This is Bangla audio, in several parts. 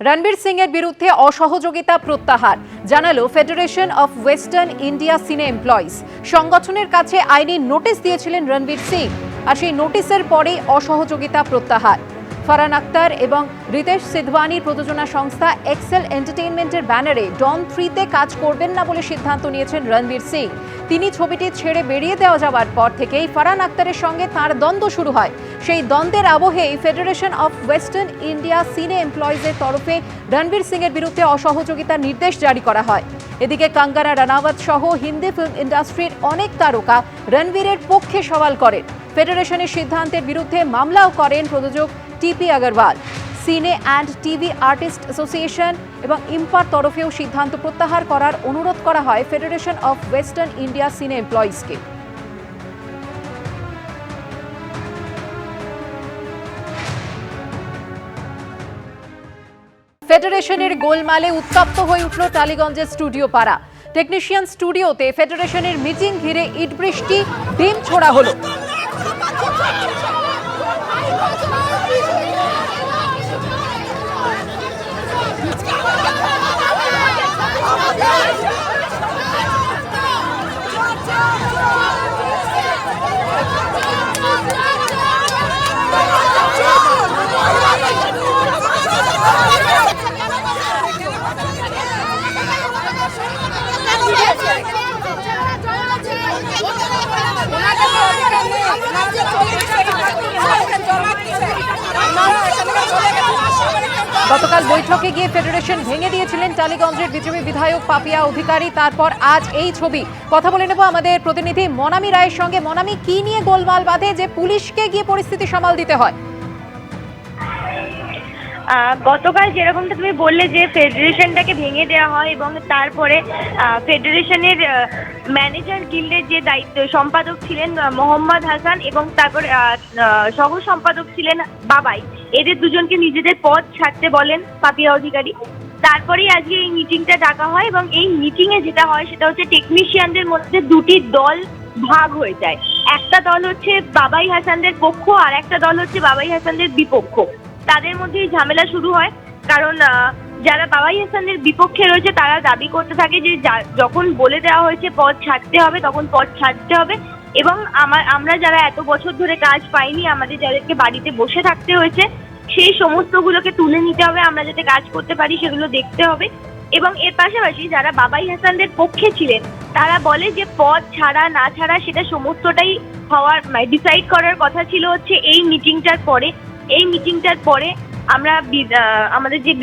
রণবীর সিং এর বিরুদ্ধে অসহযোগিতা প্রত্যাহার জানালো ফেডারেশন অফ ওয়েস্টার্ন ইন্ডিয়া সিনে এমপ্লয়িজ। সংগঠনের কাছে আইনি নোটিশ দিয়েছিলেন রণবীর সিং, আর সেই নোটিশের পরেই অসহযোগিতা প্রত্যাহার। ফারহান আক্তার এবং রিতেশ সিধওয়ানির প্রযোজনা সংস্থা এক্সেল এন্টারটেইনমেন্টের ব্যানারে ডন 3-তে কাজ করবেন না বলে সিদ্ধান্ত নিয়েছেন রণবীর সিং। তিনি ছবিটি ছেড়ে বেরিয়ে দেওয়া যাওয়ার পর থেকেই ফারহান আক্তারের সঙ্গে তাঁর দ্বন্দ্ব শুরু হয়। সেই দ্বন্দ্বের আবহেই ফেডারেশন অফ ওয়েস্টার্ন ইন্ডিয়া সিনে এমপ্লয়িজের তরফে রণবীর সিং এর বিরুদ্ধে অসহযোগিতার নির্দেশ জারি করা হয়। এদিকে কঙ্গনা রানাওয়াত সহ হিন্দি ফিল্ম ইন্ডাস্ট্রির অনেক তারকা রণবীরের পক্ষে সওয়াল করেন। ফেডারেশনের সিদ্ধান্তের বিরুদ্ধে মামলাও করেন প্রযোজক টিপি আগরওয়াল। সিনে অ্যান্ড টিভি আর্টিস্ট অ্যাসোসিয়েশন এবং ইম্পার তরফেও সিদ্ধান্ত প্রত্যাহার করার অনুরোধ করা হয় ফেডারেশন অফ ওয়েস্টার্ন ইন্ডিয়া সিনে এমপ্লয়িজকে। ফেডারেশনের গোলমালে উত্তপ্ত হয়ে উঠল টালিগঞ্জের স্টুডিও পাড়া। টেকনিশিয়ান স্টুডিওতে ফেডারেশনের মিটিং ঘিরে ইট বৃষ্টি, ডিম ছোড়া হলো। গতকাল বৈঠকে গিয়ে ফেডারেশন ভেঙে দিয়েছিলেন টালিগঞ্জের বিজেপি বিধায়ক পাপিয়া অধিকারী। তারপর আজ এই ছবি। কথা বলে নেব আমাদের প্রতিনিধি মনামি রায়ের সঙ্গে। মনামি, কি নিয়ে গোলমাল বাঁধে যে পুলিশকে গিয়ে পরিস্থিতি সামাল দিতে হয়? গতকাল যেরকমটা তুমি বললে যে ফেডারেশনটাকে ভেঙে দেওয়া হয় এবং তারপরে ফেডারেশনের ম্যানেজার গিল্ডের যে দায়িত্ব সম্পাদক ছিলেন মোহাম্মদ হাসান এবং তারপর সহ সম্পাদক ছিলেন বাবাই, এদের দুজনকে নিজেদের পদ ছাড়তে বলেন পাপিয়া অধিকারী। তারপরেই আজকে এই মিটিংটা ডাকা হয় এবং এই মিটিংয়ে যেটা হয় সেটা হচ্ছে টেকনিশিয়ানদের মধ্যে দুটি দল ভাগ হয়ে যায়। একটা দল হচ্ছে বাবাই হাসানদের পক্ষ আর একটা দল হচ্ছে বাবাই হাসানদের বিপক্ষ। তাদের মধ্যেই ঝামেলা শুরু হয়, কারণ যারা বাবাই হাসানের বিপক্ষে রয়েছে তারা দাবি করতে থাকে যে যখন বলে দেওয়া হয়েছে পদ ছাড়তে হবে তখন পদ ছাড়তে হবে, এবং আমরা যারা এত বছর ধরে কাজ পাইনি, আমাদের যাদেরকে বাড়িতে বসে থাকতে হয়েছে, সেই সমস্তগুলোকে তুলে নিতে হবে, আমরা যাতে কাজ করতে পারি সেগুলো দেখতে হবে। এবং এর পাশাপাশি যারা বাবাই হাসানদের পক্ষে ছিলেন তারা বলে যে পদ ছাড়া না ছাড়া সেটা সমস্তটাই হওয়ার ডিসাইড করার কথা ছিল হচ্ছে এই মিটিংটার পরে। এই মিটিংটার পরে আমরা আমাদের যে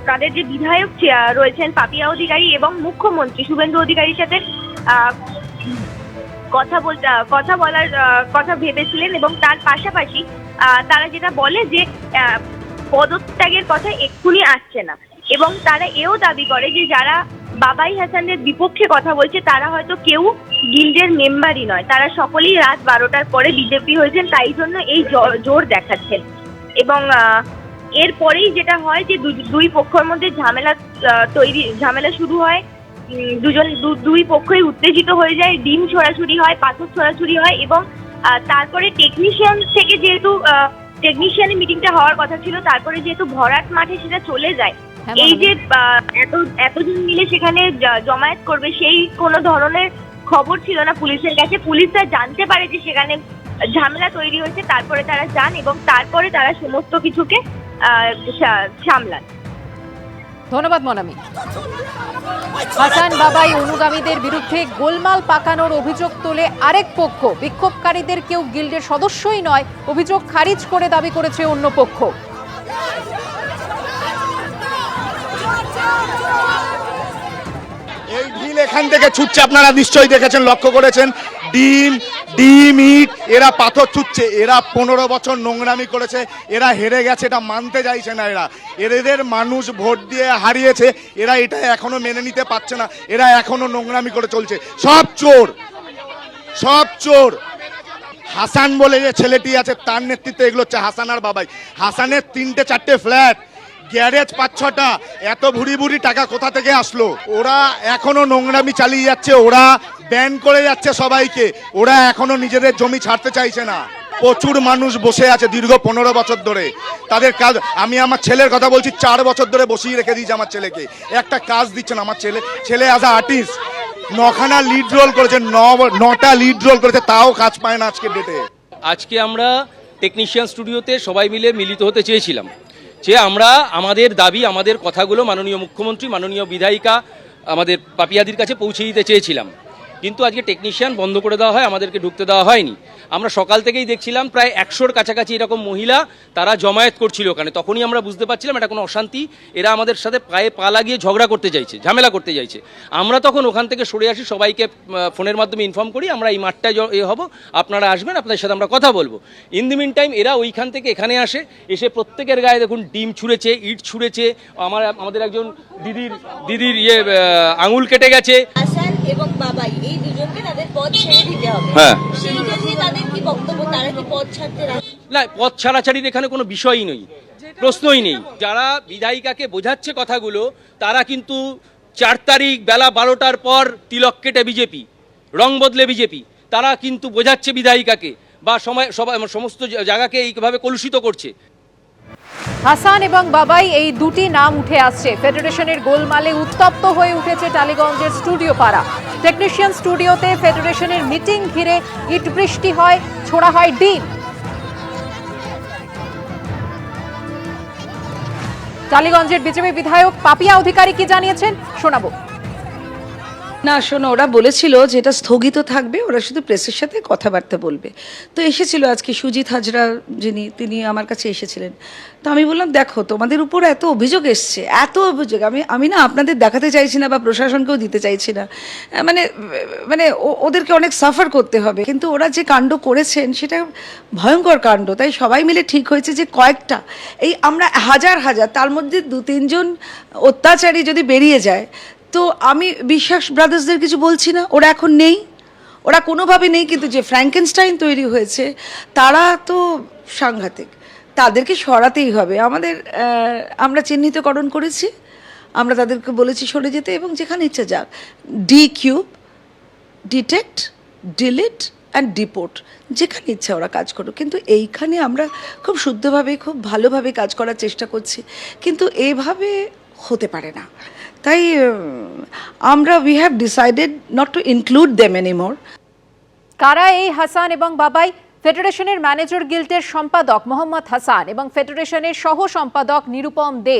তাদের যে বিধায়ক রয়েছেন পাপিয়া অধিকারী এবং মুখ্যমন্ত্রী শুভেন্দু অধিকারীর সাথে কথা বলার কথা ভেবেছিলেন, এবং তার পাশাপাশি তারা যেটা বলে যে পদত্যাগের কথা এক্ষুনি আসছে না, এবং তারা এও দাবি করে যে যারা বাবাই হাসানের বিপক্ষে কথা বলছে তারা হয়তো কেউ গিল্ডের মেম্বারই নয়, তারা সকলেই রাত 12টার পরে বিজেপি হয়েছেন, তাই জন্য এই জোর দেখাচ্ছেন। এবং এরপরেই যেটা হয় যে দুই পক্ষের মধ্যে ঝামেলা শুরু হয়। দুই পক্ষই উত্তেজিত হয়ে যায়, ডিম ছোড়াছুড়ি হয়, পাথর ছোড়াছুড়ি হয়, এবং তারপরে টেকনিশিয়ান থেকে যেহেতু টেকনিশিয়ানের মিটিংটা হওয়ার কথা ছিল, তারপরে যেহেতু ভরাট মাঠে সেটা চলে যায়, এই যে এতজন মিলে সেখানে জমায়েত করবে সেই কোনো ধরনের খবর ছিল না পুলিশের কাছে। পুলিশরা জানতে পারে যে সেখানে ঝামেলা তৈরি হয়েছে, তারপরে তারা যান এবং তারপরে তারা সমস্ত কিছুকে সামলান। ধন্যবাদ মনামি। হাসান বাবাই অনুগামীদের বিরুদ্ধে গোলমাল পাকানোর অভিযোগ তোলে আরেক পক্ষ। বিক্ষোভকারীদের কেউ গিল্ডের সদস্যই নয়, অভিযোগ খারিজ করে দাবি করেছে অন্য পক্ষ। এই ঢিল এখান থেকে ছুটছে, আপনারা নিশ্চয়ই দেখেছেন, লক্ষ্য করেছেন। ডিম ইট এরা পাথর ছুটছে। এরা 15 বছর নোংরামি করেছে, এরা হেরে গেছে, এটা মানতে চাইছে না। এদের মানুষ ভোট দিয়ে হারিয়েছে, এরা এটা এখনো মেনে নিতে পারছে না, এরা এখনো নোংরামি করে চলছে। সব চোর। হাসান বলে যে ছেলেটি আছে তার নেতৃত্বে এগুলো হচ্ছে হাসান আর বাবাই। হাসানের 3-4টে ফ্ল্যাট, গ্যারেজ 5-6টা, এত ভুরি টাকা কোথা থেকে আসলো? ওরা এখনো নোংরামি চালিয়ে যাচ্ছে, ওরা ব্যান করে যাচ্ছে সবাইকে, ওরা এখনো নিজেদের জমি ছাড়তে চাইছে না। প্রচুর মানুষ বসে আছে দীর্ঘ 15 বছর ধরে, তাদের কাজ। আমি আমার ছেলের কথা বলছি, 4 বছর ধরে বসিয়ে রেখে দিয়েছি আমার ছেলেকে, একটা কাজ দিচ্ছে না। আমার ছেলে অ্যাজ আ আর্টিস্ট 9খানা লিড রোল করেছে, 9টা লিড রোল করেছে, তাও কাজ পায় না আজকে ডেটে। আজকে আমরা টেকনিশিয়ান স্টুডিওতে সবাই মিলে মিলিত হতে চেয়েছিলাম, যে আমরা আমাদের দাবি, আমাদের কথাগুলো মাননীয় মুখ্যমন্ত্রী, মাননীয় বিধায়িকা আমাদের পাপিয়াদির কাছে পৌঁছে দিতে চেয়েছিলাম। কিন্তু আজকে টেকনিশিয়ান বন্ধ করে দেওয়া হয়, আমাদেরকে ঢুকতে দেওয়া হয়নি। আমরা সকাল থেকেই দেখছিলাম প্রায় 100-র কাছাকাছি এরকম মহিলা তারা জমায়েত করছিল ওখানে। তখনই আমরা বুঝতে পারছিলাম এটা কোনো অশান্তি, এরা আমাদের সাথে পায়ে পা লাগিয়ে ঝগড়া করতে চাইছে, ঝামেলা করতে চাইছে। আমরা তখন ওখান থেকে সরে আসি, সবাইকে ফোনের মাধ্যমে ইনফর্ম করি আমরা এই মাঠটায় হব, আপনারা আসবেন, আপনাদের সাথে আমরা কথা বলবো। ইন দি মিন টাইম এরা ওইখান থেকে এখানে আসে, এসে প্রত্যেকের গায়ে দেখুন ডিম ছুঁড়েছে, ইট ছুঁড়েছে, আমাদের একজন দিদির আঙুল কেটে গেছে। হাসান এবং বাবাই এই দুজনকে তাদের পদ ছেড়ে দিতে হবে। হ্যাঁ, সেইটা নিয়ে তাদের কি বক্তব্য, তারা কি পদ ছাড়তে রাজি? না, পথ ছাড়াছাড়ির এখানে কোনো বিষয়ই নেই, প্রশ্নই নেই। যারা বিধায়িকাকে বোঝাচ্ছে কথাগুলো, তারা কিন্তু 4 তারিখ বেলা 12টার পর তিলক কেটে বিজেপি, রং বদলে বিজেপি, তারা কিন্তু বোঝাচ্ছে বিধায়িকাকে বা সমস্ত জায়গাকে এইভাবে কলুষিত করছে। হাসান এবং বাবাই এই দুটি নাম উঠে আসছে। ফেডারেশনের গোলমালে উত্তপ্ত হয়ে উঠেছে টালিগঞ্জের স্টুডিও পাড়া। টেকনিশিয়ান স্টুডিওতে ফেডারেশনের মিটিং ঘিরে ইট বৃষ্টি হয়, ছোড়া হয় ডিম। টালিগঞ্জের বিজেপি বিধায়ক পাপিয়া অধিকারী কি জানিয়েছেন শোনাবো। না শোনো, ওরা বলেছিল যে এটা স্থগিত থাকবে, ওরা শুধু প্রেসের সাথে কথাবার্তা বলবে। তো এসেছিল আজকে সুজিত হাজরা, তিনি আমার কাছে এসেছিলেন। তো আমি বললাম দেখো, তোমাদের উপর এত অভিযোগ এসছে, এত অভিযোগ, আমি না আপনাদের দেখাতে চাইছি না বা প্রশাসনকেও দিতে চাইছি না, মানে ওদেরকে অনেক সাফার করতে হবে। কিন্তু ওরা যে কাণ্ড করেছেন সেটা ভয়ঙ্কর কাণ্ড। তাই সবাই মিলে ঠিক হয়েছে যে কয়েকটা, এই আমরা হাজার তার মধ্যে 2-3 জন অত্যাচারী যদি বেরিয়ে যায়, তো আমি বিশ্বাস ব্রাদার্সদের কিছু বলছি না, ওরা এখন নেই, ওরা কোনোভাবে নেই। কিন্তু যে ফ্র্যাঙ্কেনস্টাইন তৈরি হয়েছে তারা তো সাংঘাতিক, তাদেরকে সরাতেই হবে। আমরা চিহ্নিতকরণ করেছি, আমরা তাদেরকে বলেছি সরে যেতে, এবং যেখানে ইচ্ছা যাক, ডিকিউব, ডিটেক্ট, ডিলিট অ্যান্ড ডিপোর্ট, যেখানে ইচ্ছা ওরা কাজ করুক। কিন্তু এইখানে আমরা খুব শুদ্ধভাবে, খুব ভালোভাবে কাজ করার চেষ্টা করছি, কিন্তু এভাবে হতে পারে না। তাই we have decided not to include them anymore. কারা এই হাসান এবং বাবাই? ফেডারেশনের ম্যানেজার গিল্ডের সম্পাদক মোহাম্মদ হাসান এবং ফেডারেশনের সহ সম্পাদক নিরুপম দে,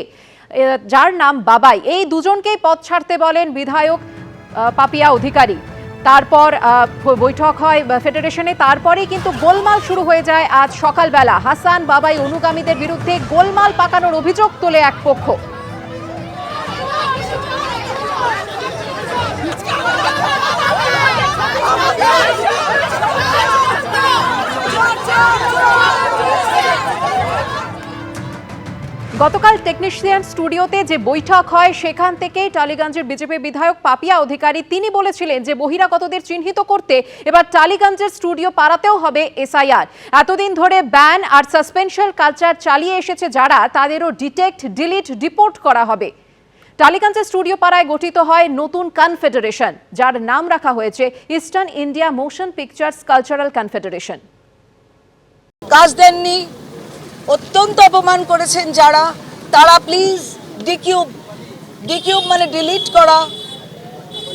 যার নাম বাবাই, এই দুজনকেই পদ ছাড়তে বলেন বিধায়ক পাপিয়া অধিকারী। তারপর বৈঠক হয় ফেডারেশনে, তারপরেই কিন্তু গোলমাল শুরু হয়ে যায় আজ সকালবেলা। হাসান বাবাই অনুগামীদের বিরুদ্ধে গোলমাল পাকানোর অভিযোগ তোলে এক পক্ষ। গতকাল টেকনিশিয়ান স্টুডিওতে যে বৈঠক হয় সেখান থেকেই টালিগঞ্জের বিজেপি বিধায়ক পাপিয়া অধিকারী তিনি বলেছিলেন যে বহিরাগতদের চিহ্নিত করতে এবার টালিগঞ্জের স্টুডিও পাড়াতেও হবে এসআইআর। এতদিন ধরে ব্যান আর সাসপেনশন কালচার চালিয়ে এসেছে যারা, তাদেরও ডিটেক্ট, ডিলিট, ডিপোর্ট করা হবে। টালিগঞ্জের স্টুডিও পাড়ায় গঠিত হয় নতুন কনফেডারেশন, যার নাম রাখা হয়েছে eastern India motion pictures cultural confederation. কাজ দেননি, অত্যন্ত অপমান করেছেন যারা, তারা প্লিজ ডিকিউব মানে ডিলিট করা,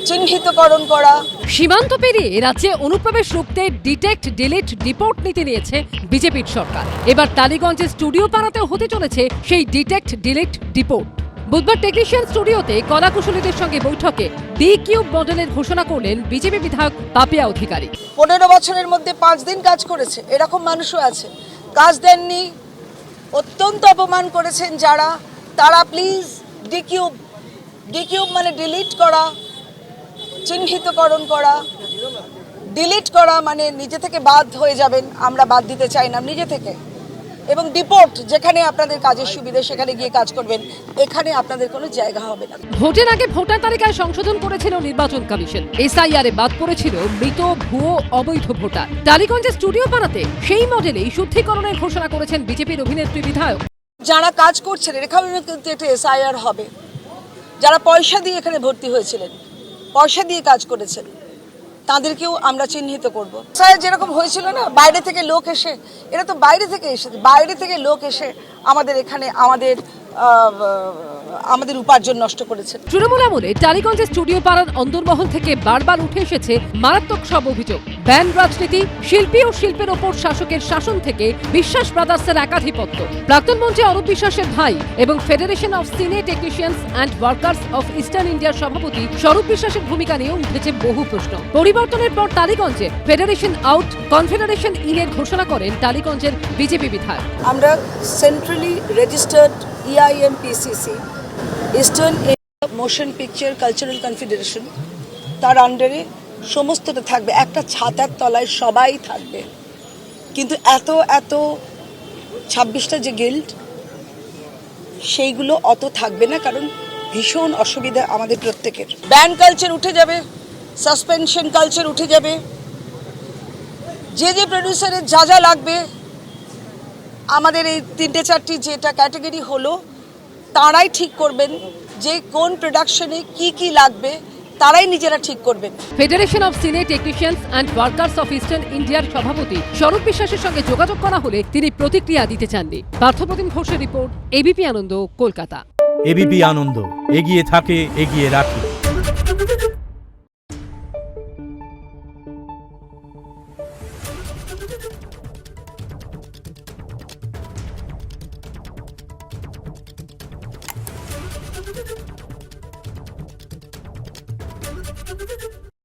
চিহ্নিতকরণ করা। সীমান্ত পেরিয়ে রাজ্যে অনুপ্রবেশ রুখতে ডিটেক্ট, ডিলিট, ডিপোর্ট নীতি নিয়েছে বিজেপির সরকার। এবার টালিগঞ্জের স্টুডিও পাড়াতেও হতে চলেছে সেই ডিটেক্ট, ডিলিট, ডিপোর্ট। বুধবার টেকনিশিয়ান স্টুডিওতে কলাকুশলীদের সঙ্গে বৈঠকে ডিকিউব মডেলের ঘোষণা করলেন বিজেপি বিধায়ক পাপিয়া অধিকারী। 15 বছরের মধ্যে 5 দিন কাজ করেছে, এরকম মানুষও আছে। কাজ দেননি, অত্যন্ত অপমান করেছেন যারা, তারা প্লিজ ডিকিউব মানে ডিলিট করা, চিহ্নিতকরণ করা। ডিলিট করা মানে নিজে থেকে বাদ হয়ে যাবেন, আমরা বাদ দিতে চাই না নিজে থেকে। এবং ডিপোর্ট, যেখানে আপনাদের কাজের সুবিধা সেখানে গিয়ে কাজ করবেন, এখানে আপনাদের কোনো জায়গা হবে না। ভোটের আগে ভোটার তালিকায় সংশোধন করেছিল নির্বাচন কমিশন। এসআইআর এ বাদ পড়েছিল মৃত, ভুয়ো, অবৈধ ভোটার। টালিগঞ্জের স্টুডিও পাড়াতে সেই মডেলেই শুদ্ধিকরণের ঘোষণা করেছেন বিজেপির অভিনেত্রী বিধায়ক। যারা কাজ করছেন এখানে কিন্তু একটা এসআইআর হবে। যারা পয়সা দিয়ে এখানে ভর্তি হয়েছিলেন, পয়সা দিয়ে কাজ করেছেন, তাদেরকেও আমরা চিহ্নিত করব। স্যার যেরকম হয়েছিল না, বাইরে থেকে লোক এসে, এরা তো বাইরে থেকে এসেছে, বাইরে থেকে লোক এসে আমাদের এখানে আমাদের উপার্জন নষ্ট করেছে। তৃণমূল আমলে টালিগঞ্জের স্টুডিও পাড়ার অন্দরমহল থেকে বারবার উঠে এসেছে মারাত্মক সব অভিযোগ। ব্যান্ড রাজনীতি, শিল্পী ও শিল্পের ওপর শাসকের শাসন থেকে বিশ্বাস ব্রাদার্সের একাধিপত্য। প্রাক্তন মন্ত্রী অরূপ বিশ্বাসের ভাই এবং ফেডারেশন অফ সিনে technicians and workers of eastern ইন্ডিয়ার সভাপতি স্বরূপ বিশ্বাসের ভূমিকা নিয়ে উঠেছে বহু প্রশ্ন। পরিবর্তনের পর টালিগঞ্জে ফেডারেশন আউট, কনফেডারেশন ইনের ঘোষণা করেন টালিগঞ্জের বিজেপি বিধায়ক। আমরা centrally registered EIMPCC, eastern India motion picture cultural confederation, তার আন্ডারে সমস্তটা থাকবে, একটা ছাতার তলায় সবাই থাকবে। কিন্তু এত 26টা যে গিল্ড, সেইগুলো অত থাকবে না, কারণ ভীষণ অসুবিধা আমাদের প্রত্যেকের। ব্যান্ড কালচার উঠে যাবে, সাসপেনশন কালচার উঠে যাবে, যে প্রডিউসারের যা লাগবে, আমাদের এই 3-4টি যেটা ক্যাটাগরি হলো, তারাই ঠিক করবেন যে কোন প্রোডাকশনে কি লাগবে, তারাই নিজেরা ঠিক করবেন। ফেডারেশন অফ সিনে technicians and workers of eastern ইন্ডিয়ার সভাপতি স্বরূপ বিশ্বাসের সঙ্গে যোগাযোগ করা হলে তিনি প্রতিক্রিয়া দিতে চাননি। পার্থপ্রতিম ঘোষের রিপোর্ট, এবিপি আনন্দ, কলকাতা। এবিপি আনন্দ, এগিয়ে থাকে, এগিয়ে রাখে।